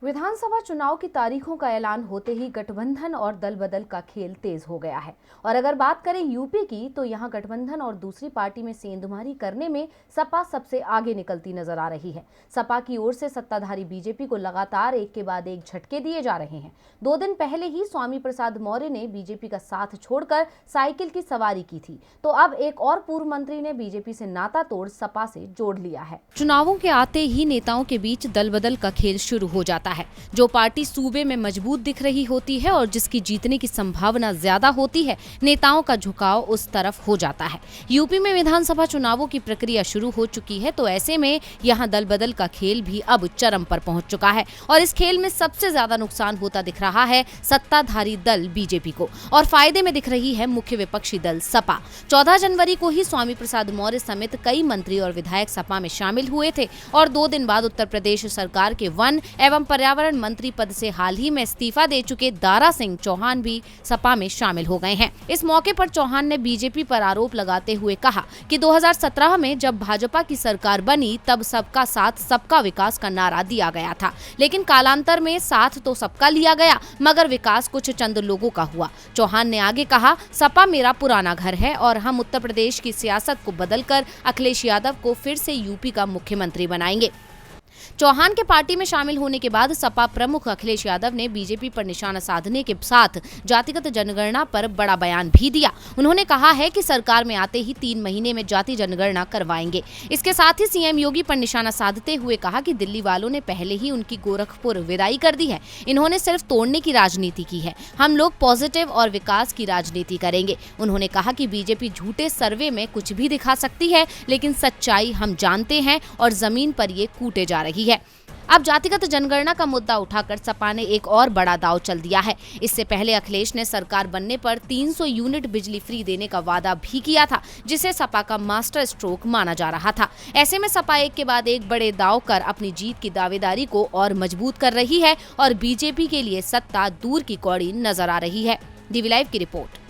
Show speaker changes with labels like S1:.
S1: विधानसभा चुनाव की तारीखों का ऐलान होते ही गठबंधन और दल बदल का खेल तेज हो गया है। और अगर बात करें यूपी की, तो यहां गठबंधन और दूसरी पार्टी में सेंधमारी करने में सपा सबसे आगे निकलती नजर आ रही है। सपा की ओर से सत्ताधारी बीजेपी को लगातार एक के बाद एक झटके दिए जा रहे हैं। 2 दिन पहले ही स्वामी प्रसाद मौर्य ने बीजेपी का साथ छोड़कर साइकिल की सवारी की थी, तो अब एक और पूर्व मंत्री ने बीजेपी से नाता तोड़ सपा से जोड़ लिया है। चुनावों के आते ही नेताओं के बीच दल बदल का खेल शुरू हो जाता है। जो पार्टी सूबे में मजबूत दिख रही होती है और जिसकी जीतने की संभावना ज्यादा होती है, नेताओं का झुकाव उस तरफ हो जाता है। यूपी में विधानसभा चुनावों की प्रक्रिया शुरू हो चुकी है, तो ऐसे में यहां दल बदल का खेल भी अब चरम पर पहुंच चुका है और इस खेल में सबसे ज्यादा नुकसान होता दिख रहा है सत्ताधारी दल बीजेपी को, और फायदे में दिख रही है मुख्य विपक्षी दल सपा। 14 जनवरी को ही स्वामी प्रसाद मौर्य समेत कई मंत्री और विधायक सपा में शामिल हुए थे और 2 दिन बाद उत्तर प्रदेश सरकार के वन एवं पर्यावरण मंत्री पद से हाल ही में इस्तीफा दे चुके दारा सिंह चौहान भी सपा में शामिल हो गए हैं। इस मौके पर चौहान ने बीजेपी पर आरोप लगाते हुए कहा कि 2017 में जब भाजपा की सरकार बनी तब सबका साथ सबका विकास का नारा दिया गया था, लेकिन कालांतर में साथ तो सबका लिया गया मगर विकास कुछ चंद लोगों का हुआ। चौहान ने आगे कहा, सपा मेरा पुराना घर है और हम उत्तर प्रदेश की सियासत को बदलकर अखिलेश यादव को फिर से यूपी का मुख्यमंत्री बनाएंगे। चौहान के पार्टी में शामिल होने के बाद सपा प्रमुख अखिलेश यादव ने बीजेपी पर निशाना साधने के साथ जातिगत जनगणना पर बड़ा बयान भी दिया। उन्होंने कहा है कि सरकार में आते ही 3 महीने में जाति जनगणना करवाएंगे। इसके साथ ही सीएम योगी पर निशाना साधते हुए कहा कि दिल्ली वालों ने पहले ही उनकी गोरखपुर विदाई कर दी है, इन्होंने सिर्फ तोड़ने की राजनीति की है, हम लोग पॉजिटिव और विकास की राजनीति करेंगे। उन्होंने कहा कि बीजेपी झूठे सर्वे में कुछ भी दिखा सकती है, लेकिन सच्चाई हम जानते हैं और जमीन पर ये कूटे जा रही है। अब जातिगत जनगणना का मुद्दा उठाकर सपा ने एक और बड़ा दांव चल दिया है। इससे पहले अखिलेश ने सरकार बनने पर 300 यूनिट बिजली फ्री देने का वादा भी किया था, जिसे सपा का मास्टर स्ट्रोक माना जा रहा था। ऐसे में सपा एक के बाद एक बड़े दांव कर अपनी जीत की दावेदारी को और मजबूत कर रही है और बीजेपी के लिए सत्ता दूर की कौड़ी नजर आ रही है। डीवी लाइव की रिपोर्ट।